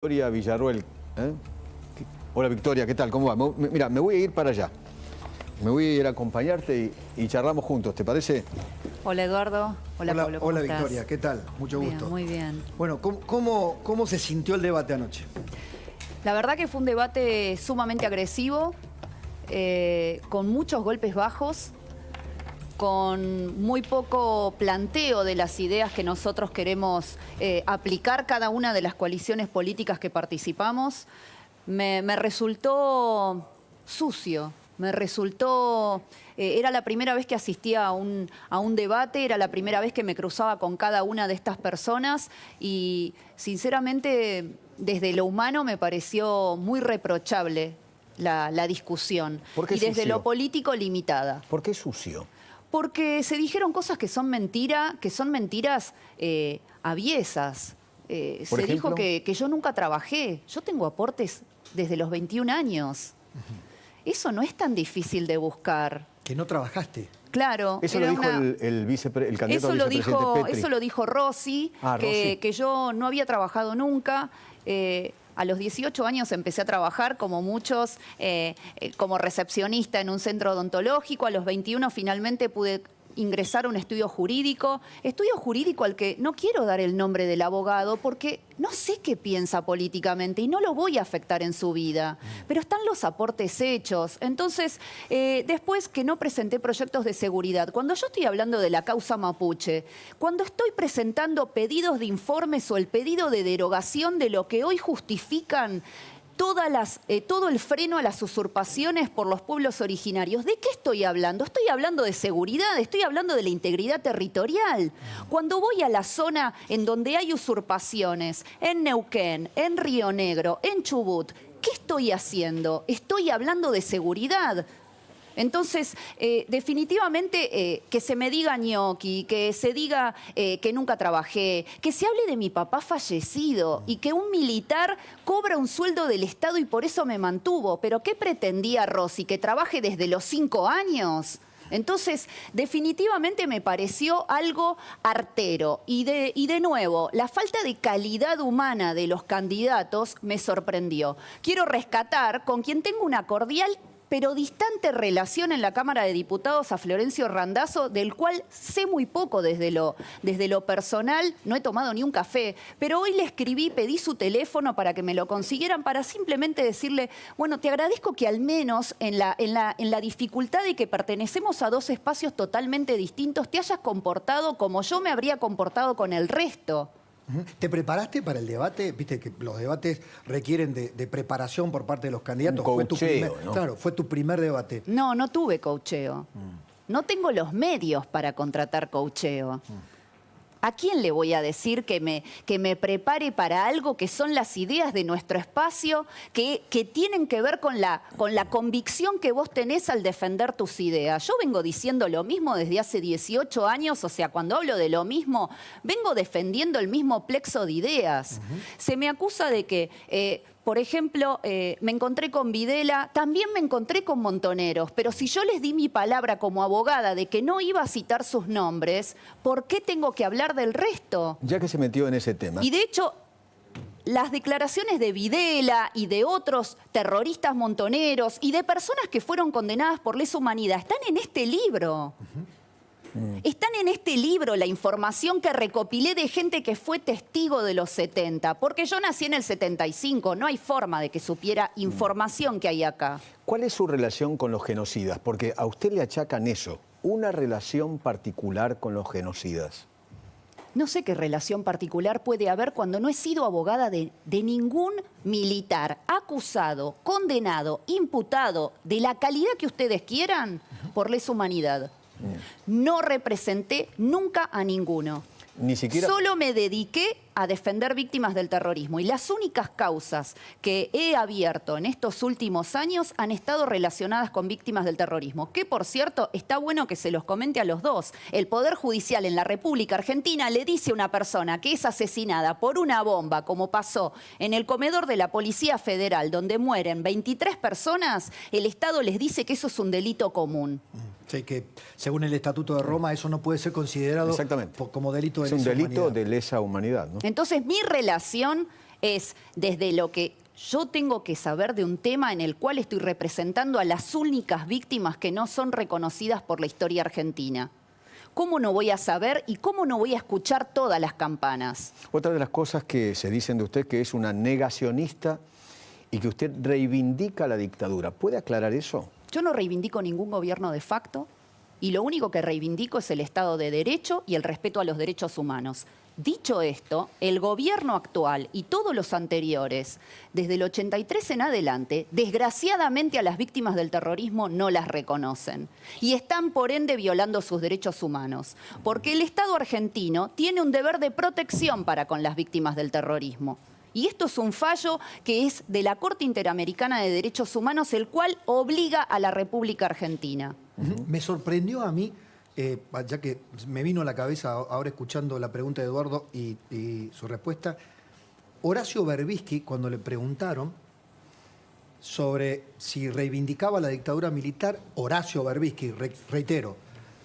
Victoria Villarroel. ¿Eh? Hola Victoria, ¿qué tal? ¿Cómo va? Mira, me voy a ir para allá. Me voy a ir a acompañarte y charlamos juntos, ¿te parece? Hola Eduardo. Hola Pablo, ¿cómo Hola estás? Victoria, ¿qué tal? Mucho Bien, gusto. muy bien. Bueno, ¿cómo se sintió el debate anoche? La verdad que fue un debate sumamente agresivo, con muchos golpes bajos, con muy poco planteo de las ideas que nosotros queremos aplicar cada una de las coaliciones políticas que participamos. Me resultó sucio, me resultó... era la primera vez que asistía a un debate, era la primera vez que me cruzaba con cada una de estas personas y sinceramente desde lo humano me pareció muy reprochable la discusión. ¿Por qué y desde sucio? lo político limitada. ¿Por qué sucio? Porque se dijeron cosas que son mentiras aviesas. Se dijo que yo nunca trabajé. Yo tengo aportes desde los 21 años. Eso no es tan difícil de buscar. Que no trabajaste. Claro. Eso lo dijo el candidato Eso a lo vicepresidente Petri. eso lo dijo Rossi, Rossi. que yo no había trabajado nunca. A los 18 años empecé a trabajar, como muchos, como recepcionista en un centro odontológico. A los 21 finalmente pude ingresar a un estudio jurídico al que no quiero dar el nombre del abogado porque no sé qué piensa políticamente y no lo voy a afectar en su vida, pero están los aportes hechos. Entonces, después que no presenté proyectos de seguridad, cuando yo estoy hablando de la causa mapuche, cuando estoy presentando pedidos de informes o el pedido de derogación de lo que hoy justifican todo el freno a las usurpaciones por los pueblos originarios. ¿De qué estoy hablando? Estoy hablando de seguridad, estoy hablando de la integridad territorial. Cuando voy a la zona en donde hay usurpaciones, en Neuquén, en Río Negro, en Chubut, ¿qué estoy haciendo? Estoy hablando de seguridad. Entonces, definitivamente que se me diga ñoqui, que se diga que nunca trabajé, que se hable de mi papá fallecido y que un militar cobra un sueldo del Estado y por eso me mantuvo. ¿Pero qué pretendía Rossi? ¿Que trabaje desde los 5 años? Entonces, definitivamente me pareció algo artero. Y de nuevo, la falta de calidad humana de los candidatos me sorprendió. Quiero rescatar con quien tengo una cordial pero distante relación en la Cámara de Diputados a Florencio Randazzo, del cual sé muy poco desde lo personal, no he tomado ni un café, pero hoy le escribí, pedí su teléfono para que me lo consiguieran, para simplemente decirle, bueno, te agradezco que al menos en la dificultad de que pertenecemos a dos espacios totalmente distintos, te hayas comportado como yo me habría comportado con el resto. ¿Te preparaste para el debate? Viste que los debates requieren de preparación por parte de los candidatos. Un coacheo, ¿no? Claro, fue tu primer debate. No tuve coacheo. No tengo los medios para contratar coacheo. ¿A quién le voy a decir que me prepare para algo que son las ideas de nuestro espacio, que tienen que ver con la convicción que vos tenés al defender tus ideas? Yo vengo diciendo lo mismo desde hace 18 años, o sea, cuando hablo de lo mismo, vengo defendiendo el mismo plexo de ideas. Se me acusa de que... por ejemplo, me encontré con Videla, también me encontré con Montoneros, pero si yo les di mi palabra como abogada de que no iba a citar sus nombres, ¿por qué tengo que hablar del resto? Ya que se metió en ese tema. Y de hecho, las declaraciones de Videla y de otros terroristas montoneros y de personas que fueron condenadas por lesa humanidad están en este libro. Están en este libro la información que recopilé de gente que fue testigo de los 70, porque yo nací en el 75, no hay forma de que supiera información que hay acá. ¿Cuál es su relación con los genocidas? Porque a usted le achacan eso, una relación particular con los genocidas. No sé qué relación particular puede haber cuando no he sido abogada de ningún militar acusado, condenado, imputado, de la calidad que ustedes quieran, por lesa humanidad. No representé nunca a ninguno. Ni siquiera... Solo me dediqué a defender víctimas del terrorismo y las únicas causas que he abierto en estos últimos años han estado relacionadas con víctimas del terrorismo, que por cierto está bueno que se los comente a los dos. El Poder Judicial en la República Argentina le dice a una persona que es asesinada por una bomba, como pasó en el comedor de la Policía Federal, donde mueren 23 personas, el Estado les dice que eso es un delito común. Sí, que según el Estatuto de Roma eso no puede ser considerado como delito de lesa humanidad. Es un delito de lesa humanidad, ¿no? Entonces mi relación es desde lo que yo tengo que saber de un tema en el cual estoy representando a las únicas víctimas que no son reconocidas por la historia argentina. ¿Cómo no voy a saber y cómo no voy a escuchar todas las campanas? Otra de las cosas que se dicen de usted que es una negacionista y que usted reivindica la dictadura. ¿Puede aclarar eso? Yo no reivindico ningún gobierno de facto y lo único que reivindico es el Estado de Derecho y el respeto a los derechos humanos. Dicho esto, el gobierno actual y todos los anteriores, desde el 83 en adelante, desgraciadamente a las víctimas del terrorismo no las reconocen y están por ende violando sus derechos humanos, porque el Estado argentino tiene un deber de protección para con las víctimas del terrorismo. Y esto es un fallo que es de la Corte Interamericana de Derechos Humanos, el cual obliga a la República Argentina. Me sorprendió a mí, ya que me vino a la cabeza ahora escuchando la pregunta de Eduardo y su respuesta, Horacio Berbisky, cuando le preguntaron sobre si reivindicaba la dictadura militar, Horacio Berbisky, reitero,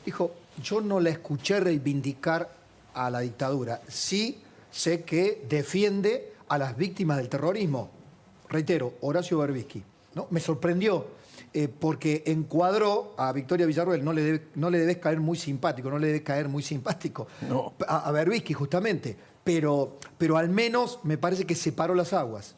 dijo, yo no la escuché reivindicar a la dictadura, sí sé que defiende a las víctimas del terrorismo. Reitero, Horacio Berbisky, ¿no? Me sorprendió porque encuadró a Victoria Villarruel, no le debes caer muy simpático, No. a Berbisky justamente, pero al menos me parece que separó las aguas.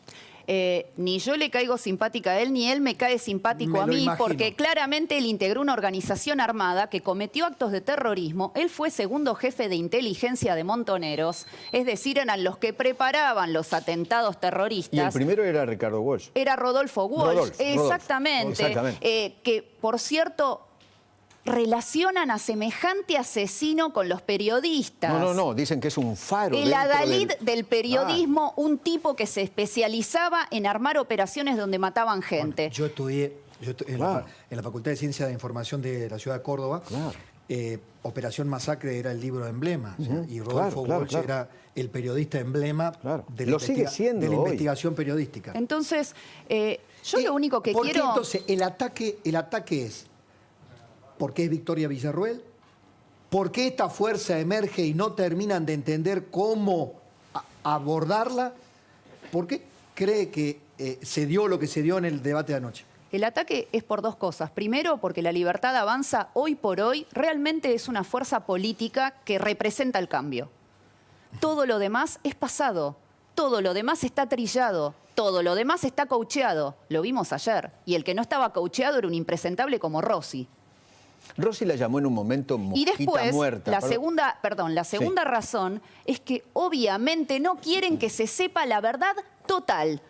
Ni yo le caigo simpática a él, ni él me cae simpático a mí, imagino. porque claramente él integró una organización armada que cometió actos de terrorismo. Él fue segundo jefe de inteligencia de Montoneros, es decir, eran los que preparaban los atentados terroristas. Y el primero era Ricardo Walsh. Era Rodolfo Walsh, exactamente. Exactamente. Que, por cierto, relacionan a semejante asesino con los periodistas. No, dicen que es un faro. El dentro adalid del periodismo, un tipo que se especializaba en armar operaciones donde mataban gente. Bueno, yo estudié en la Facultad de Ciencias de Información de la ciudad de Córdoba. Claro. Operación Masacre era el libro emblema, o sea, y Rodolfo Walsh era el periodista emblema de Lo sigue siendo de la hoy. investigación periodística. Entonces, yo lo único que ¿Por qué quiero... entonces el ataque es? ¿Por qué es Victoria Villarruel? ¿Por qué esta fuerza emerge y no terminan de entender cómo abordarla? ¿Por qué cree que se dio lo que se dio en el debate de anoche? El ataque es por dos cosas. Primero, porque la Libertad Avanza hoy por hoy realmente es una fuerza política que representa el cambio. Todo lo demás es pasado, todo lo demás está trillado, todo lo demás está coacheado. Lo vimos ayer. Y el que no estaba coacheado era un impresentable como Rossi. Rossi la llamó en un momento mosquita Y después, muerta. la segunda razón es que obviamente no quieren que se sepa la verdad total.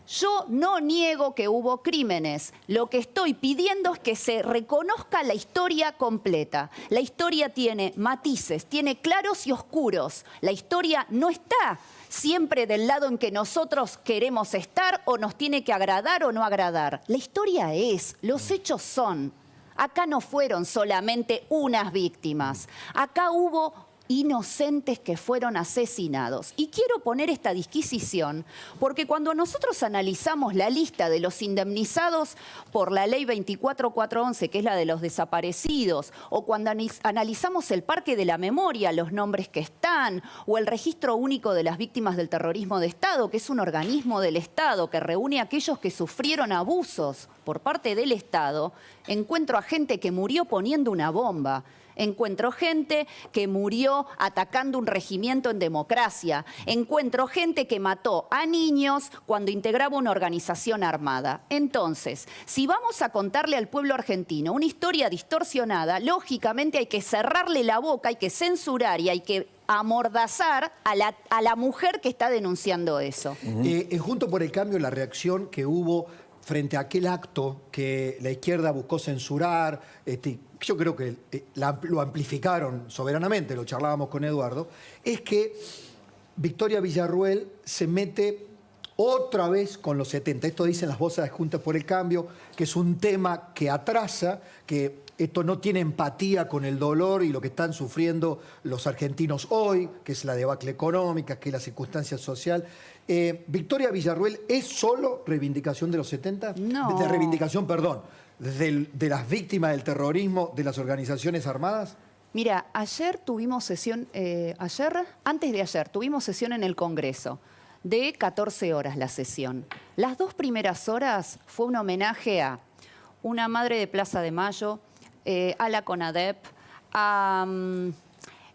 Yo no niego que hubo crímenes. Lo que estoy pidiendo es que se reconozca la historia completa. La historia tiene matices, tiene claros y oscuros. La historia no está siempre del lado en que nosotros queremos estar o nos tiene que agradar o no agradar. La historia es, los hechos son. Acá no fueron solamente unas víctimas, acá hubo inocentes que fueron asesinados. Y quiero poner esta disquisición porque cuando nosotros analizamos la lista de los indemnizados por la ley 24411, que es la de los desaparecidos, o cuando analizamos el Parque de la Memoria, los nombres que están, o el Registro Único de las Víctimas del Terrorismo de Estado, que es un organismo del Estado que reúne a aquellos que sufrieron abusos por parte del Estado, encuentro a gente que murió poniendo una bomba. Encuentro gente que murió atacando un regimiento en democracia. Encuentro gente que mató a niños cuando integraba una organización armada. Entonces, si vamos a contarle al pueblo argentino una historia distorsionada, lógicamente hay que cerrarle la boca, hay que censurar y hay que amordazar a la mujer que está denunciando eso. Junto por el Cambio, la reacción que hubo frente a aquel acto que la izquierda buscó censurar, yo creo que lo amplificaron soberanamente, lo charlábamos con Eduardo, es que Victoria Villarruel se mete otra vez con los 70. Esto dicen las voces de Juntas por el Cambio, que es un tema que atrasa, que esto no tiene empatía con el dolor y lo que están sufriendo los argentinos hoy, que es la debacle económica, que es la circunstancia social. ¿Victoria Villarruel es solo reivindicación de los 70? No. De reivindicación, perdón, de las víctimas del terrorismo, de las organizaciones armadas. Mira, ayer tuvimos sesión, antes de ayer, tuvimos sesión en el Congreso. de 14 horas la sesión. Las 2 primeras horas fue un homenaje a una madre de Plaza de Mayo, a la CONADEP, a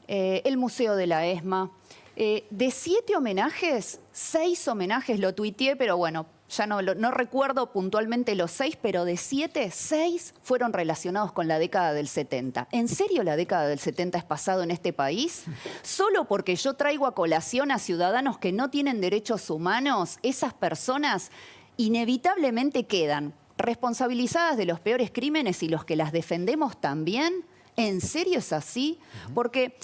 el Museo de la ESMA. De 7 homenajes, 6 homenajes, lo tuiteé, pero bueno, ya no recuerdo puntualmente los 6, pero de 7, 6 fueron relacionados con la década del 70. ¿En serio la década del 70 es pasado en este país? Solo porque yo traigo a colación a ciudadanos que no tienen derechos humanos, esas personas inevitablemente quedan responsabilizadas de los peores crímenes y los que las defendemos también. ¿En serio es así? Porque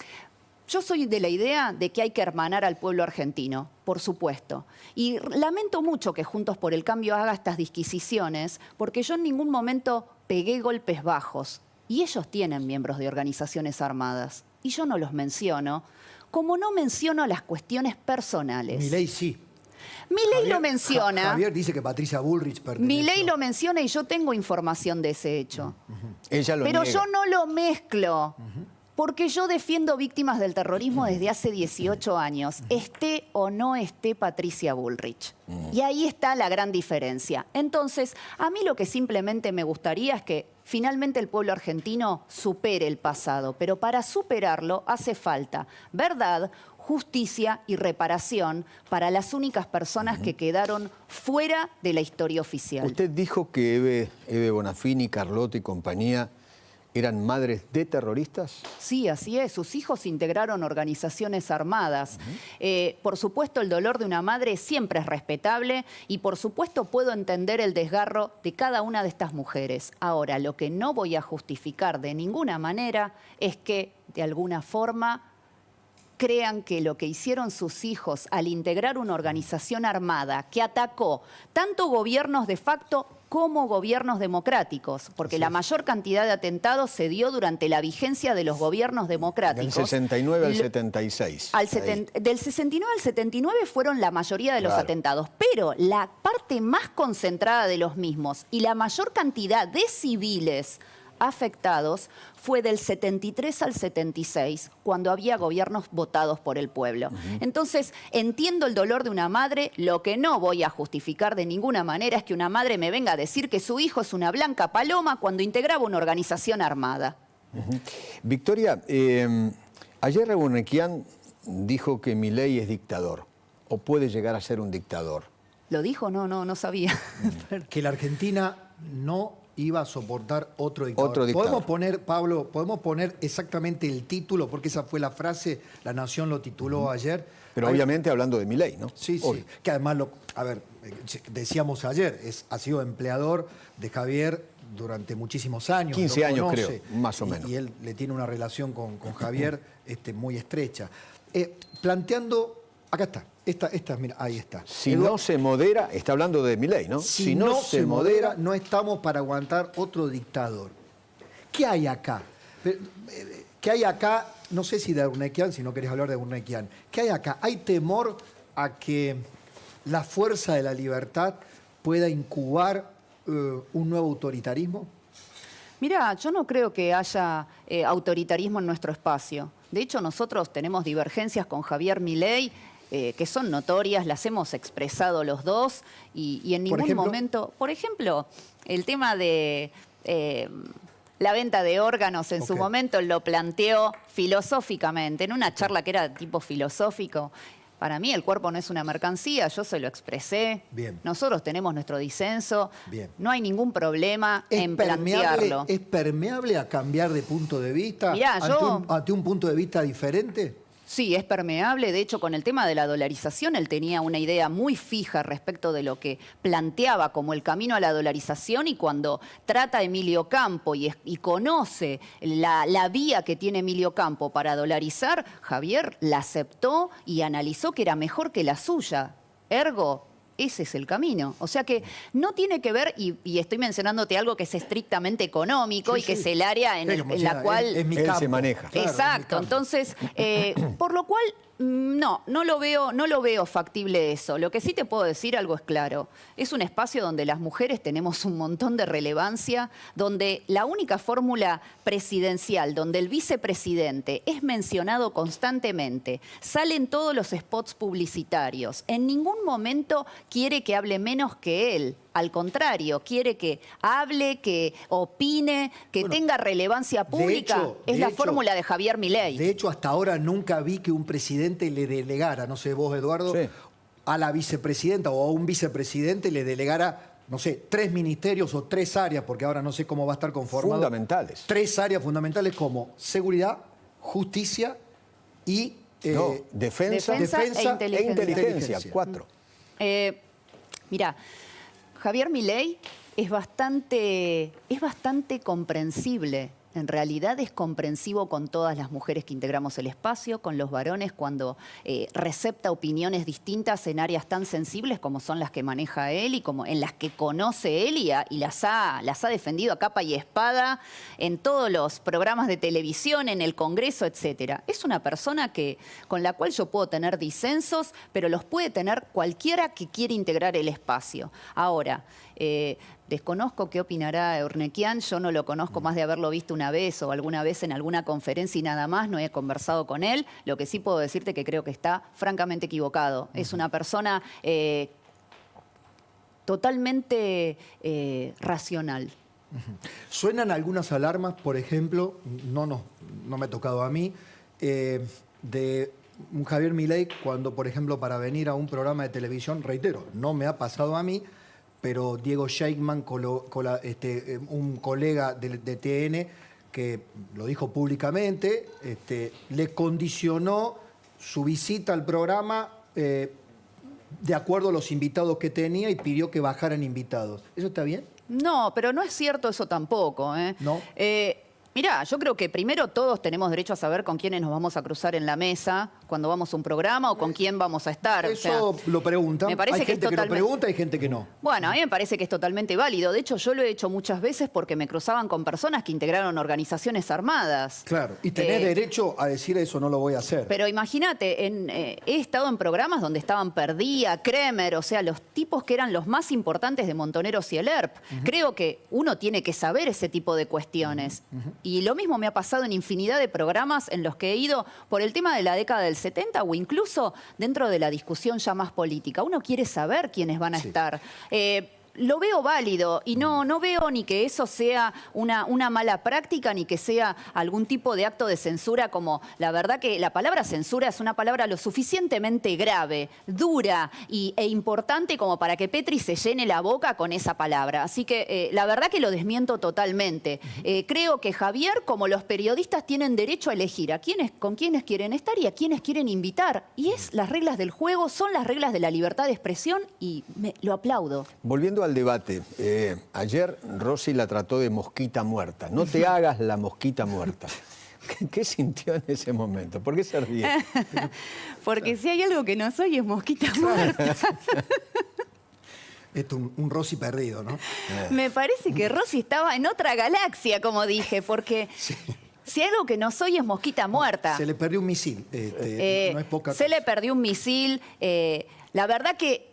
yo soy de la idea de que hay que hermanar al pueblo argentino, por supuesto. Y lamento mucho que Juntos por el Cambio haga estas disquisiciones, porque yo en ningún momento pegué golpes bajos. Y ellos tienen miembros de organizaciones armadas. Y yo no los menciono, como no menciono las cuestiones personales. Milei sí. Milei lo menciona. Javier dice que Patricia Bullrich perteneció. Milei lo menciona y yo tengo información de ese hecho. Ella lo Pero niega. yo no lo mezclo. Porque yo defiendo víctimas del terrorismo desde hace 18 años, esté o no esté Patricia Bullrich. Y ahí está la gran diferencia. Entonces, a mí lo que simplemente me gustaría es que finalmente el pueblo argentino supere el pasado. Pero para superarlo hace falta verdad, justicia y reparación para las únicas personas que quedaron fuera de la historia oficial. Usted dijo que Eve Bonafini, Carlotto y compañía eran madres de terroristas. Sí, así es. Sus hijos integraron organizaciones armadas. Por supuesto, el dolor de una madre siempre es respetable y por supuesto puedo entender el desgarro de cada una de estas mujeres. Ahora, lo que no voy a justificar de ninguna manera es que, de alguna forma, crean que lo que hicieron sus hijos al integrar una organización armada que atacó tanto gobiernos de facto como gobiernos democráticos, porque la mayor cantidad de atentados se dio durante la vigencia de los gobiernos democráticos. Del 69 al 76. Del 69 al 79 fueron la mayoría de los Claro. atentados, pero la parte más concentrada de los mismos y la mayor cantidad de civiles afectados fue del 73 al 76, cuando había gobiernos votados por el pueblo. Entonces, entiendo el dolor de una madre, lo que no voy a justificar de ninguna manera es que una madre me venga a decir que su hijo es una blanca paloma cuando integraba una organización armada. Victoria, ayer Rebunequian dijo que Milei es dictador, o puede llegar a ser un dictador. ¿Lo dijo? No sabía. Que la Argentina no iba a soportar otro dictador. Otro dictador. Podemos poner, Pablo, podemos poner exactamente el título, porque esa fue la frase, La Nación lo tituló ayer. Pero obviamente hablando de Milei, ¿no? Sí, sí. Obvio. Que además, decíamos ayer, ha sido empleador de Javier durante muchísimos años. 15 lo años conoce, creo, más o menos. Y él le tiene una relación con Javier muy estrecha. Planteando, acá está, mira, ahí está. Si no se modera, está hablando de Milei, ¿no? Si no se modera, no estamos para aguantar otro dictador. ¿Qué hay acá? ¿Qué hay acá? No sé si de Urnequian, si no querés hablar de Urnequian. ¿Qué hay acá? ¿Hay temor a que la fuerza de la libertad pueda incubar un nuevo autoritarismo? Mira, yo no creo que haya autoritarismo en nuestro espacio. De hecho, nosotros tenemos divergencias con Javier Milei que son notorias, las hemos expresado los dos y en ningún momento... Por ejemplo, el tema de la venta de órganos en su momento lo planteó filosóficamente, en una charla que era de tipo filosófico. Para mí el cuerpo no es una mercancía, yo se lo expresé. Bien. Nosotros tenemos nuestro disenso. Bien. No hay ningún problema en plantearlo. ¿Es permeable a cambiar de punto de vista Mirá, ante un punto de vista diferente? Sí, es permeable. De hecho, con el tema de la dolarización, él tenía una idea muy fija respecto de lo que planteaba como el camino a la dolarización y cuando trata a Emilio Campo y conoce la vía que tiene Emilio Campo para dolarizar, Javier la aceptó y analizó que era mejor que la suya. Ergo, ese es el camino. O sea que no tiene que ver, y estoy mencionándote algo que es estrictamente económico Sí, y que sí. es el área en Como la decía, cual... es mi Él se campo. maneja. Claro, es mi Exacto, campo. entonces, por lo cual, no lo veo factible eso. Lo que sí te puedo decir, algo es claro, es un espacio donde las mujeres tenemos un montón de relevancia, donde la única fórmula presidencial, donde el vicepresidente es mencionado constantemente, salen todos los spots publicitarios, en ningún momento quiere que hable menos que él. Al contrario, quiere que hable, que opine, que tenga relevancia pública. Es la fórmula de Javier Milei. De hecho, hasta ahora nunca vi que un presidente le delegara, no sé vos, Eduardo, Sí. a la vicepresidenta o a un vicepresidente le delegara, no sé, 3 ministerios o 3 áreas, porque ahora no sé cómo va a estar conformado. Fundamentales. 3 áreas fundamentales como seguridad, justicia y... No, defensa defensa e e inteligencia. 4. Mira, Javier Milei es bastante comprensible. En realidad es comprensivo con todas las mujeres que integramos el espacio, con los varones cuando recepta opiniones distintas en áreas tan sensibles como son las que maneja él y como en las que conoce él y las ha defendido a capa y espada en todos los programas de televisión, en el Congreso, etcétera. Es una persona con la cual yo puedo tener disensos, pero los puede tener cualquiera que quiera integrar el espacio. Ahora, desconozco qué opinará Urnequian, yo no lo conozco más de haberlo visto una vez o alguna vez en alguna conferencia y nada más, no he conversado con él. Lo que sí puedo decirte que creo que está francamente equivocado. Es una persona totalmente racional. Suenan algunas alarmas, por ejemplo, no me ha tocado a mí, de un Javier Milei cuando, por ejemplo, para venir a un programa de televisión, reitero, no me ha pasado a mí, pero Diego Scheikman, un colega de TN, que lo dijo públicamente, le condicionó su visita al programa de acuerdo a los invitados que tenía y pidió que bajaran invitados. ¿Eso está bien? No, pero no es cierto eso tampoco. ¿No? Mirá, yo creo que primero todos tenemos derecho a saber con quiénes nos vamos a cruzar en la mesa cuando vamos a un programa o con quién vamos a estar. Eso lo preguntan. me parece Hay que es gente que lo totalmente- pregunta y hay gente que no. Bueno, a mí me parece que es totalmente válido. De hecho, yo lo he hecho muchas veces porque me cruzaban con personas que integraron organizaciones armadas. Claro. Y tenés derecho a decir eso, no lo voy a hacer. Pero imagínate, he estado en programas donde estaban Perdía, Kremer, o sea, los tipos que eran los más importantes de Montoneros y el ERP. Creo que uno tiene que saber ese tipo de cuestiones. Y lo mismo me ha pasado en infinidad de programas en los que he ido por el tema de la década del 70 o incluso dentro de la discusión ya más política. Uno quiere saber quiénes van a estar. Lo veo válido y no veo ni que eso sea una mala práctica ni que sea algún tipo de acto de censura, como la verdad que la palabra censura es una palabra lo suficientemente grave, dura e importante como para que Petri se llene la boca con esa palabra. Así que la verdad que lo desmiento totalmente. Creo que Javier, como los periodistas, tienen derecho a elegir con quiénes quieren estar y a quiénes quieren invitar. Y las reglas del juego, son las reglas de la libertad de expresión y lo aplaudo. Volviendo al debate, ayer Rossi la trató de mosquita muerta. No te hagas la mosquita muerta. ¿Qué sintió en ese momento? ¿Por qué se ríe? Porque si hay algo que no soy es mosquita muerta. Esto es un Rossi perdido, ¿no? Me parece que Rossi estaba en otra galaxia, como dije, porque si hay algo que no soy es mosquita muerta. Se le perdió un misil. No es poca Se cosa. le perdió un misil. La verdad que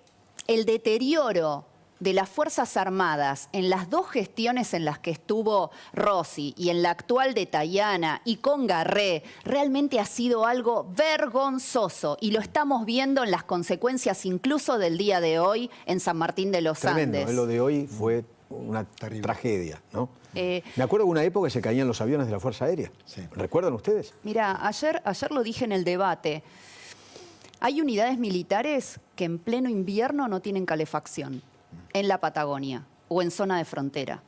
el deterioro de las Fuerzas Armadas en las dos gestiones en las que estuvo Rossi y en la actual de Tayana y con Garré, realmente ha sido algo vergonzoso y lo estamos viendo en las consecuencias incluso del día de hoy en San Martín de los Tremendo, Andes. lo de hoy fue una Terrible. tragedia, ¿no? Me acuerdo de una época que se caían los aviones de la Fuerza Aérea. Sí. ¿Recuerdan ustedes? Mira, ayer lo dije en el debate. Hay unidades militares que en pleno invierno no tienen calefacción en la Patagonia o en zona de frontera.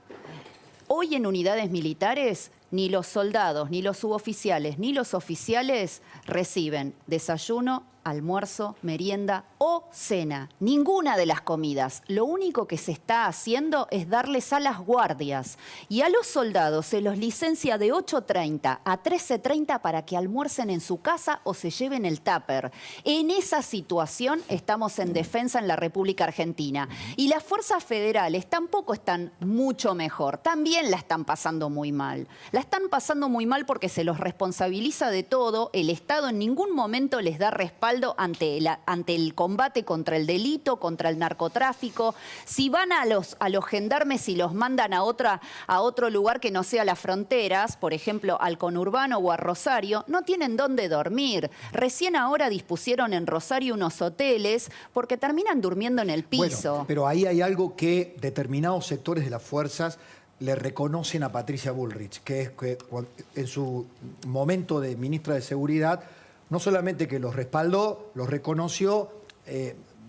Hoy en unidades militares ni los soldados, ni los suboficiales, ni los oficiales reciben desayuno, almuerzo, merienda o cena. Ninguna de las comidas. Lo único que se está haciendo es darles a las guardias. Y a los soldados se los licencia de 8:30 a 13:30 para que almuercen en su casa o se lleven el tupper. En esa situación estamos en defensa en la República Argentina. Y las fuerzas federales tampoco están mucho mejor. También la están pasando muy mal. La están pasando muy mal porque se los responsabiliza de todo. El Estado en ningún momento les da respaldo ante el combate contra el delito, contra el narcotráfico. Si van a los gendarmes y los mandan a otro lugar que no sea las fronteras, por ejemplo, al conurbano o a Rosario, no tienen dónde dormir. Recién ahora dispusieron en Rosario unos hoteles porque terminan durmiendo en el piso. Bueno, pero ahí hay algo que determinados sectores de las fuerzas le reconocen a Patricia Bullrich, que es que en su momento de ministra de Seguridad, no solamente que los respaldó, los reconoció,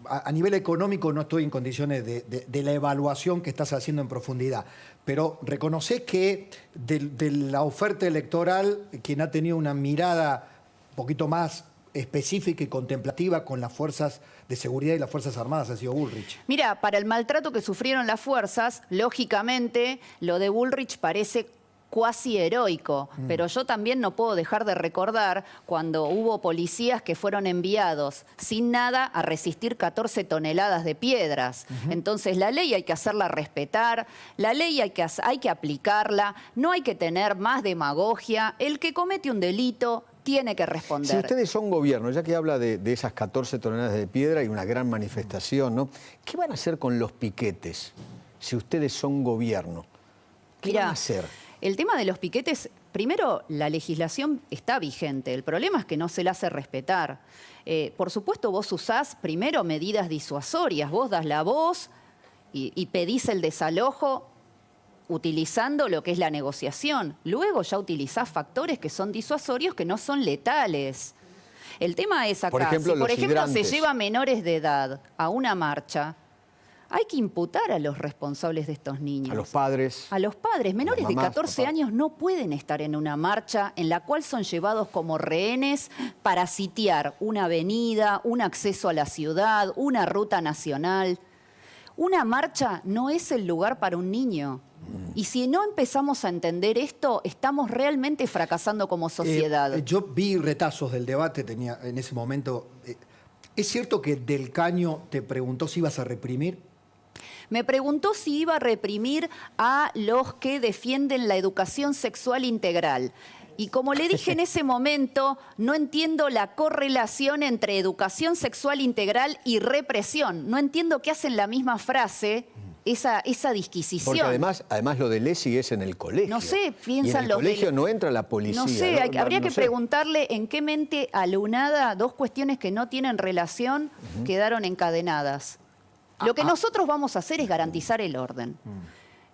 a nivel económico no estoy en condiciones de la evaluación que estás haciendo en profundidad, pero reconoces que de la oferta electoral, quien ha tenido una mirada un poquito más específica y contemplativa con las fuerzas de seguridad y las Fuerzas Armadas ha sido Bullrich. Mira, para el maltrato que sufrieron las fuerzas, lógicamente lo de Bullrich parece cuasi heroico, pero yo también no puedo dejar de recordar cuando hubo policías que fueron enviados sin nada a resistir 14 toneladas de piedras. Entonces la ley hay que hacerla respetar, la ley hay que aplicarla, no hay que tener más demagogia. El que comete un delito tiene que responder. Si ustedes son gobierno, ya que habla de esas 14 toneladas de piedra y una gran manifestación, ¿no? ¿Qué van a hacer con los piquetes si ustedes son gobierno? ¿Qué van a hacer? El tema de los piquetes, primero, la legislación está vigente. El problema es que no se la hace respetar. Por supuesto, vos usás primero medidas disuasorias. Vos das la voz y pedís el desalojo utilizando lo que es la negociación. Luego ya utilizás factores que son disuasorios, que no son letales. El tema es acá, por ejemplo, si por ejemplo se hidrantes. lleva menores de edad a una marcha, hay que imputar a los responsables de estos niños. A los padres. A los padres. Menores mamás, de 14 papás. años no pueden estar en una marcha en la cual son llevados como rehenes para sitiar una avenida, un acceso a la ciudad, una ruta nacional. Una marcha no es el lugar para un niño. Y si no empezamos a entender esto, estamos realmente fracasando como sociedad. Yo vi retazos del debate, tenía en ese momento. ¿Es cierto que Del Caño te preguntó si ibas a reprimir? Me preguntó si iba a reprimir a los que defienden la educación sexual integral. Y como le dije en ese momento, no entiendo la correlación entre educación sexual integral y represión. No entiendo qué hacen la misma frase, esa disquisición. Porque además lo de Lesi es en el colegio. No sé, piensan y en el los colegio no entra la policía. No sé, habría que sé. preguntarle en qué mente alunada dos cuestiones que no tienen relación quedaron encadenadas. Lo que nosotros vamos a hacer es garantizar el orden.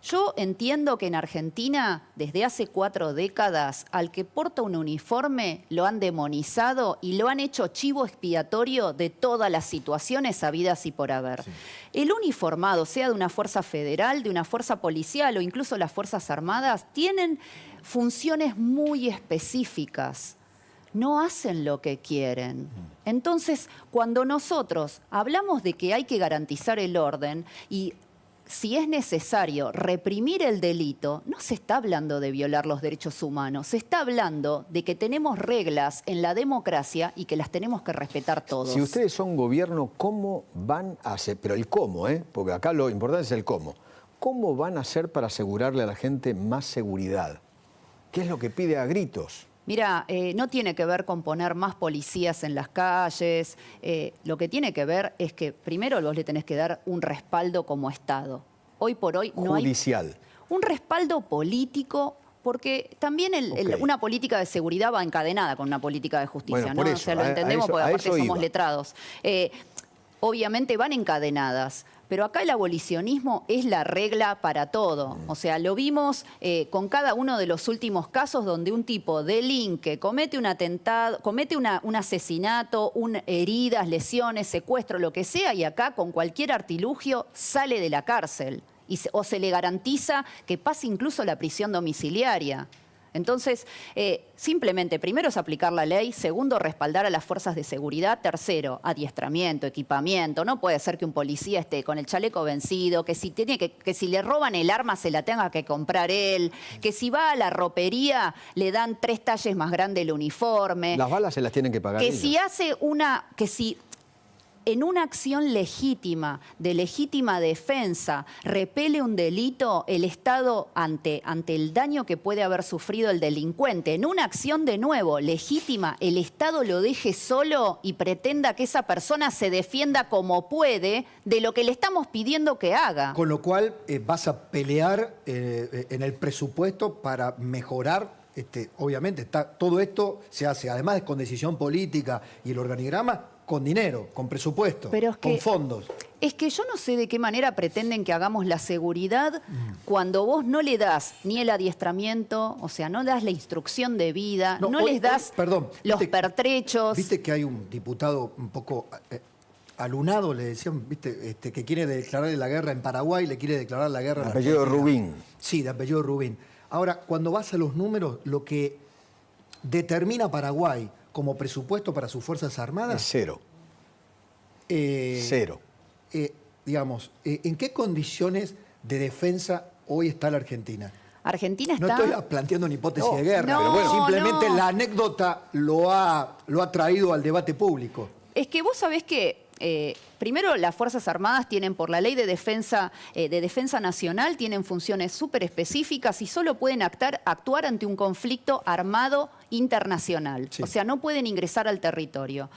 Yo entiendo que en Argentina, desde hace 4 décadas, al que porta un uniforme lo han demonizado y lo han hecho chivo expiatorio de todas las situaciones habidas y por haber. Sí. El uniformado, sea de una fuerza federal, de una fuerza policial o incluso las Fuerzas Armadas, tienen funciones muy específicas. No hacen lo que quieren. Entonces, cuando nosotros hablamos de que hay que garantizar el orden y si es necesario reprimir el delito, no se está hablando de violar los derechos humanos, se está hablando de que tenemos reglas en la democracia y que las tenemos que respetar todos. Si ustedes son gobierno, ¿cómo van a hacer? Pero el cómo, porque acá lo importante es el cómo. ¿Cómo van a hacer para asegurarle a la gente más seguridad? ¿Qué es lo que pide a gritos? Mira, no tiene que ver con poner más policías en las calles. Lo que tiene que ver es que primero vos le tenés que dar un respaldo como Estado. Hoy por hoy no hay judicial. Un respaldo político, porque también una política de seguridad va encadenada con una política de justicia, bueno, ¿no? Eso, o sea, lo entendemos porque aparte somos iba. letrados. Obviamente van encadenadas. Pero acá el abolicionismo es la regla para todo. O sea, lo vimos con cada uno de los últimos casos donde un tipo delinque, comete un atentado, comete un asesinato, heridas, lesiones, secuestro, lo que sea, y acá con cualquier artilugio sale de la cárcel. O se le garantiza que pase incluso la prisión domiciliaria. Entonces, simplemente, primero es aplicar la ley, segundo, respaldar a las fuerzas de seguridad, tercero, adiestramiento, equipamiento. No puede ser que un policía esté con el chaleco vencido, que si le roban el arma se la tenga que comprar él, que si va a la ropería le dan 3 talles más grande el uniforme. Las balas se las tienen que pagar Que ellos. si hace en una acción legítima, de legítima defensa, repele un delito, el Estado, ante el daño que puede haber sufrido el delincuente, en una acción de nuevo legítima, el Estado lo deje solo y pretenda que esa persona se defienda como puede de lo que le estamos pidiendo que haga. Con lo cual vas a pelear en el presupuesto para mejorar. Obviamente, todo esto se hace, además con decisión política y el organigrama, con dinero, con presupuesto, con fondos. Es que yo no sé de qué manera pretenden que hagamos la seguridad cuando vos no le das ni el adiestramiento, o sea, no das la instrucción de vida, no les das los pertrechos. Viste que hay un diputado un poco alunado, le decían, viste, que quiere declarar la guerra en Paraguay, le quiere declarar la guerra en Argentina. Apellido Rubín. Sí, de apellido Rubín. Ahora, cuando vas a los números, lo que determina Paraguay como presupuesto para sus Fuerzas Armadas... Es cero. Cero. Digamos, ¿en qué condiciones de defensa hoy está la Argentina? Argentina está... No estoy planteando una hipótesis de guerra, no, pero bueno, simplemente no. la anécdota lo ha traído al debate público. Es que vos sabés que... primero, las Fuerzas Armadas tienen, por la ley de defensa nacional, tienen funciones súper específicas y solo pueden actuar ante un conflicto armado internacional. Sí. O sea, no pueden ingresar al territorio.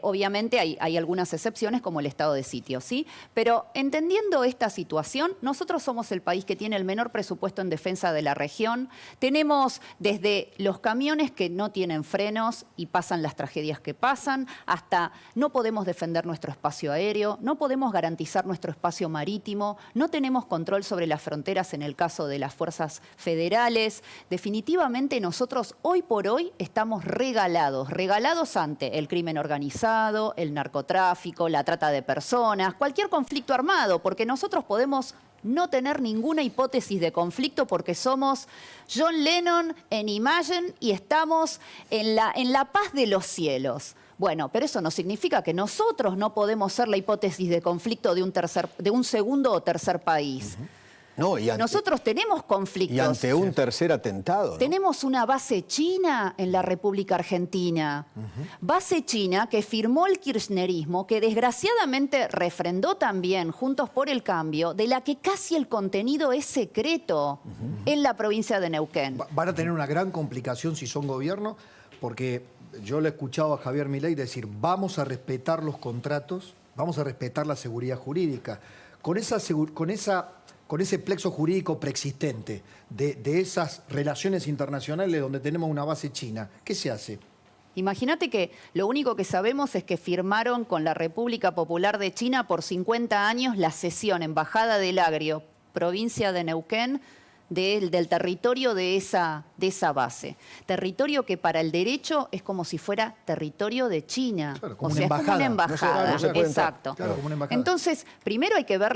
Obviamente hay algunas excepciones, como el estado de sitio, ¿sí? Pero entendiendo esta situación, nosotros somos el país que tiene el menor presupuesto en defensa de la región. Tenemos desde los camiones que no tienen frenos y pasan las tragedias que pasan, hasta no podemos defender nuestro espacio aéreo, no podemos garantizar nuestro espacio marítimo, no tenemos control sobre las fronteras en el caso de las fuerzas federales. Definitivamente nosotros hoy por hoy estamos regalados ante el crimen organizado, el narcotráfico, la trata de personas, cualquier conflicto armado, porque nosotros podemos no tener ninguna hipótesis de conflicto porque somos John Lennon en Imagine y estamos en la paz de los cielos. Bueno, pero eso no significa que nosotros no podemos ser la hipótesis de conflicto de un segundo o tercer país. No, nosotros tenemos conflictos. Y ante un tercer atentado, ¿no? Tenemos una base china en la República Argentina. Base china que firmó el kirchnerismo, que desgraciadamente refrendó también Juntos por el Cambio, de la que casi el contenido es secreto en la provincia de Neuquén. Van a tener una gran complicación si son gobierno, porque yo le he escuchado a Javier Milei decir, vamos a respetar los contratos, vamos a respetar la seguridad jurídica. Con ese plexo jurídico preexistente de esas relaciones internacionales donde tenemos una base china, ¿qué se hace? Imagínate que lo único que sabemos es que firmaron con la República Popular de China por 50 años la cesión, Embajada del Agrio, provincia de Neuquén, del territorio de esa base. Territorio que para el derecho es como si fuera territorio de China. Claro, como o una sea, embajada. Es como una embajada. No se puede Exacto. Claro, como una embajada. Entonces, primero hay que ver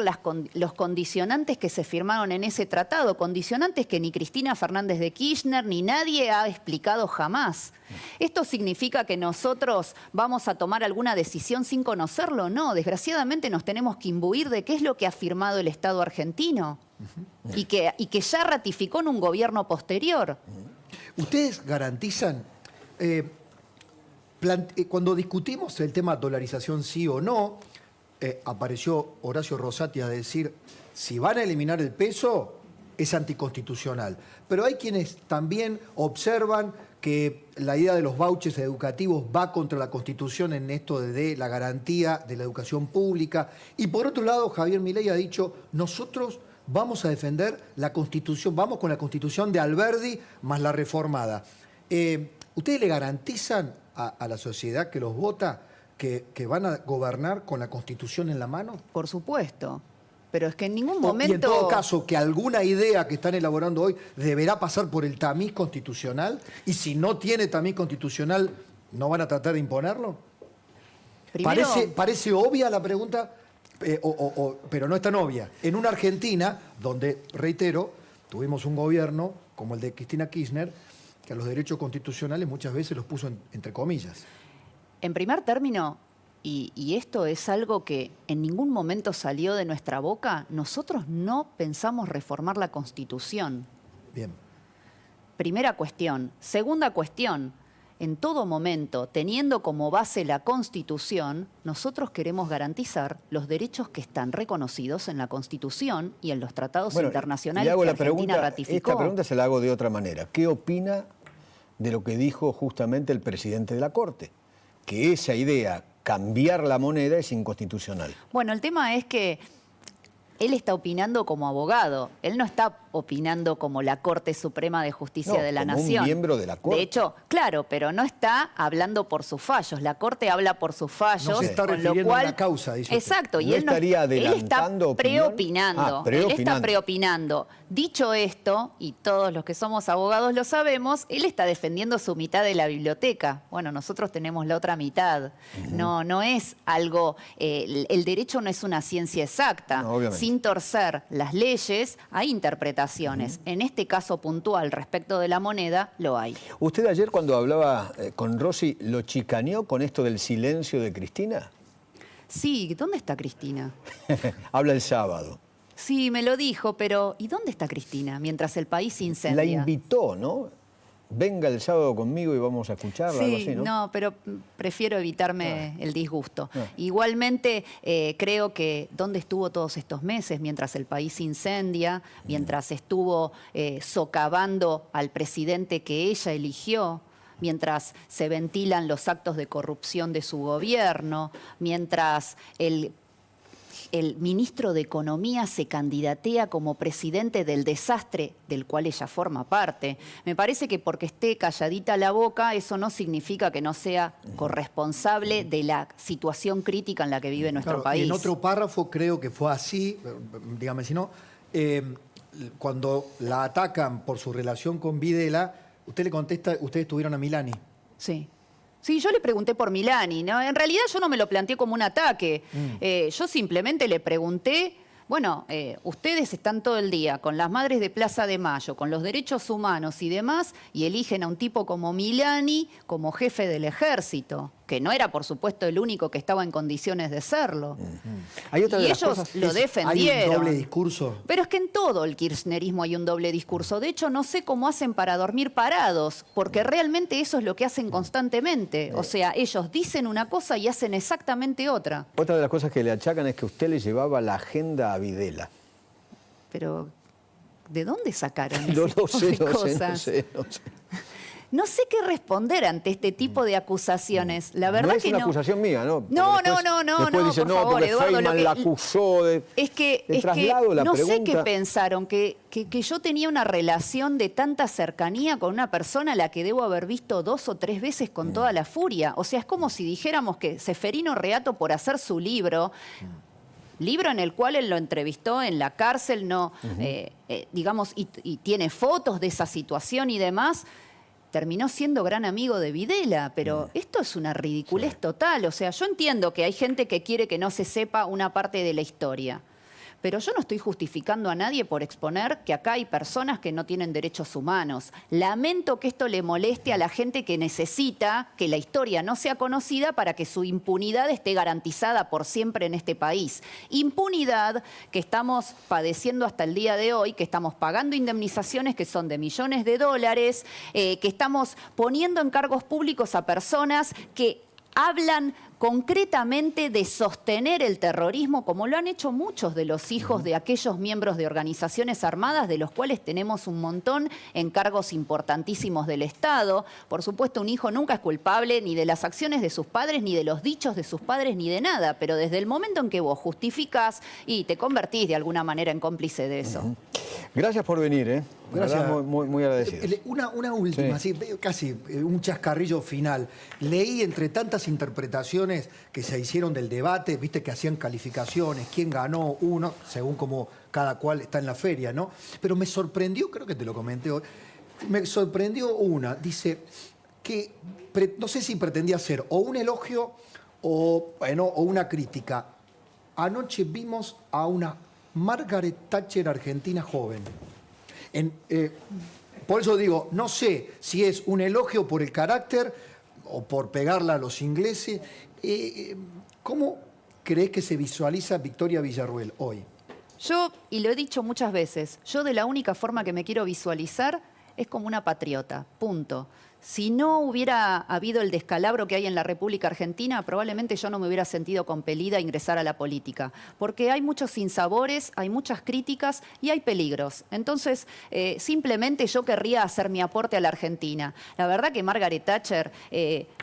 los condicionantes que se firmaron en ese tratado, condicionantes que ni Cristina Fernández de Kirchner ni nadie ha explicado jamás. ¿Esto significa que nosotros vamos a tomar alguna decisión sin conocerlo? No, desgraciadamente nos tenemos que imbuir de qué es lo que ha firmado el Estado argentino. Y que ya ratificó en un gobierno posterior. ¿Ustedes garantizan, cuando discutimos el tema dolarización sí o no, apareció Horacio Rosati a decir, si van a eliminar el peso, es anticonstitucional. Pero hay quienes también observan que la idea de los vouchers educativos va contra la Constitución en esto de la garantía de la educación pública. Y por otro lado, Javier Milei ha dicho, nosotros vamos a defender la Constitución, vamos con la Constitución de Alberdi más la reformada. ¿Ustedes le garantizan a la sociedad que los vota que van a gobernar con la Constitución en la mano? Por supuesto. Pero es que en ningún momento... Y en todo caso, que alguna idea que están elaborando hoy deberá pasar por el tamiz constitucional, y si no tiene tamiz constitucional, ¿no van a tratar de imponerlo? Primero... Parece obvia la pregunta, pero no es tan obvia. En una Argentina, donde, reitero, tuvimos un gobierno, como el de Cristina Kirchner, que a los derechos constitucionales muchas veces los puso entre comillas. En primer término, y esto es algo que en ningún momento salió de nuestra boca, nosotros no pensamos reformar la Constitución. Bien. Primera cuestión. Segunda cuestión, en todo momento, teniendo como base la Constitución, nosotros queremos garantizar los derechos que están reconocidos en la Constitución y en los tratados internacionales le hago que la Argentina pregunta, ratificó. esta pregunta se la hago de otra manera. ¿Qué opina de lo que dijo justamente el presidente de la Corte? Que esa idea, cambiar la moneda, es inconstitucional. Bueno, el tema es que él está opinando como abogado, él no está opinando como la Corte Suprema de Justicia de la como Nación. un miembro de la Corte. De hecho, claro, pero no está hablando por sus fallos. La Corte habla por sus fallos. No se está con refiriendo lo cual, a la causa, dice usted. Exacto, y ¿No él no estaría él está adelantando opinión? preopinando. Ah, Él está preopinando. preopinando. Dicho esto, y todos los que somos abogados lo sabemos, él está defendiendo su mitad de la biblioteca. Bueno, nosotros tenemos la otra mitad. No es algo, el derecho no es una ciencia exacta. No, obviamente. Sin torcer las leyes, hay interpretaciones. En este caso puntual respecto de la moneda, lo hay. ¿Usted ayer cuando hablaba con Rossi lo chicaneó con esto del silencio de Cristina? Sí, ¿dónde está Cristina? Habla el sábado. Sí, me lo dijo, pero ¿y dónde está Cristina mientras el país se incendia? La invitó, ¿no? Venga el sábado conmigo y vamos a escucharla, algo Sí, así, ¿no? no, pero prefiero evitarme el disgusto. Ah. Igualmente, creo que dónde estuvo todos estos meses mientras el país se incendia, mientras estuvo socavando al presidente que ella eligió, mientras se ventilan los actos de corrupción de su gobierno, mientras el ministro de Economía se candidatea como presidente del desastre del cual ella forma parte. Me parece que porque esté calladita la boca, eso no significa que no sea corresponsable de la situación crítica en la que vive nuestro Claro, país. y en otro párrafo creo que fue así, dígame si no, cuando la atacan por su relación con Videla, usted le contesta, ustedes estuvieron a Milani. Sí. Sí, yo le pregunté por Milani, ¿no? En realidad yo no me lo planteé como un ataque. Yo simplemente le pregunté, bueno, ustedes están todo el día con las madres de Plaza de Mayo, con los derechos humanos y demás, y eligen a un tipo como Milani como jefe del ejército, que no era, por supuesto, el único que estaba en condiciones de serlo. Hay otra Y de las ellos cosas- lo defendieron. ¿Hay un doble discurso? Pero es que en todo el kirchnerismo hay un doble discurso. De hecho, no sé cómo hacen para dormir parados, porque realmente eso es lo que hacen constantemente. O sea, ellos dicen una cosa y hacen exactamente otra. Otra de las cosas que le achacan es que usted le llevaba la agenda a Videla. Pero, ¿de dónde sacaron ese No tipo sé, de cosas? no sé. No sé qué responder ante este tipo de acusaciones. La verdad no es que una no. acusación mía, ¿no? Porque No, después- no, después dice, por no, favor, porque Eduardo, Feynman lo que- la acusó de... Es que, Le traslado la no sé pregunta. qué pensaron, que yo tenía una relación de tanta cercanía con una persona a la que debo haber visto 2 o 3 veces con toda la furia. O sea, es como si dijéramos que Seferino Reato, por hacer su libro en el cual él lo entrevistó en la cárcel, no, digamos, y tiene fotos de esa situación y demás, terminó siendo gran amigo de Videla, pero esto es una ridiculez total. O sea, yo entiendo que hay gente que quiere que no se sepa una parte de la historia, pero yo no estoy justificando a nadie por exponer que acá hay personas que no tienen derechos humanos. Lamento que esto le moleste a la gente que necesita que la historia no sea conocida para que su impunidad esté garantizada por siempre en este país. Impunidad que estamos padeciendo hasta el día de hoy, que estamos pagando indemnizaciones que son de millones de dólares, que estamos poniendo en cargos públicos a personas que hablan concretamente de sostener el terrorismo, como lo han hecho muchos de los hijos de aquellos miembros de organizaciones armadas, de los cuales tenemos un montón en cargos importantísimos del Estado. Por supuesto, un hijo nunca es culpable ni de las acciones de sus padres, ni de los dichos de sus padres, ni de nada, pero desde el momento en que vos justificás y te convertís de alguna manera en cómplice de eso. Gracias por venir, ¿eh? La Gracias. verdad, muy agradecido. Una última, Sí. así, casi un chascarrillo final. Leí entre tantas interpretaciones que se hicieron del debate, viste que hacían calificaciones, quién ganó uno, según como cada cual está en la feria, ¿no? Pero me sorprendió, creo que te lo comenté hoy, me sorprendió una, dice que no sé si pretendía hacer o un elogio o una crítica. Anoche vimos a una Margaret Thatcher argentina joven. por eso digo, no sé si es un elogio por el carácter o por pegarla a los ingleses. ¿Cómo crees que se visualiza Victoria Villarruel hoy? Yo, y lo he dicho muchas veces, yo de la única forma que me quiero visualizar es como una patriota, punto. Si no hubiera habido el descalabro que hay en la República Argentina, probablemente yo no me hubiera sentido compelida a ingresar a la política, porque hay muchos sinsabores, hay muchas críticas y hay peligros. Entonces, simplemente yo querría hacer mi aporte a la Argentina. La verdad que Margaret Thatcher,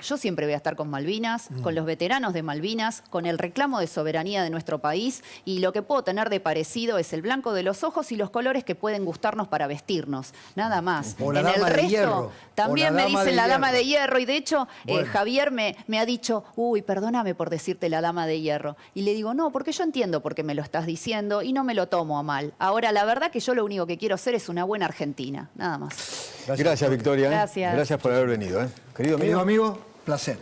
yo siempre voy a estar con Malvinas, con los veteranos de Malvinas, con el reclamo de soberanía de nuestro país, y lo que puedo tener de parecido es el blanco de los ojos y los colores que pueden gustarnos para vestirnos, nada más. O la En el dama de resto, hierro. también me dicen la dama de hierro, y de hecho Bueno. Javier me ha dicho, uy, perdóname por decirte la dama de hierro. Y le digo, no, porque yo entiendo por qué me lo estás diciendo y no me lo tomo a mal. Ahora, la verdad que yo lo único que quiero ser es una buena Argentina, nada más. Gracias, Victoria. Gracias. Gracias por haber venido. Querido Querido amigo. amigo, placer.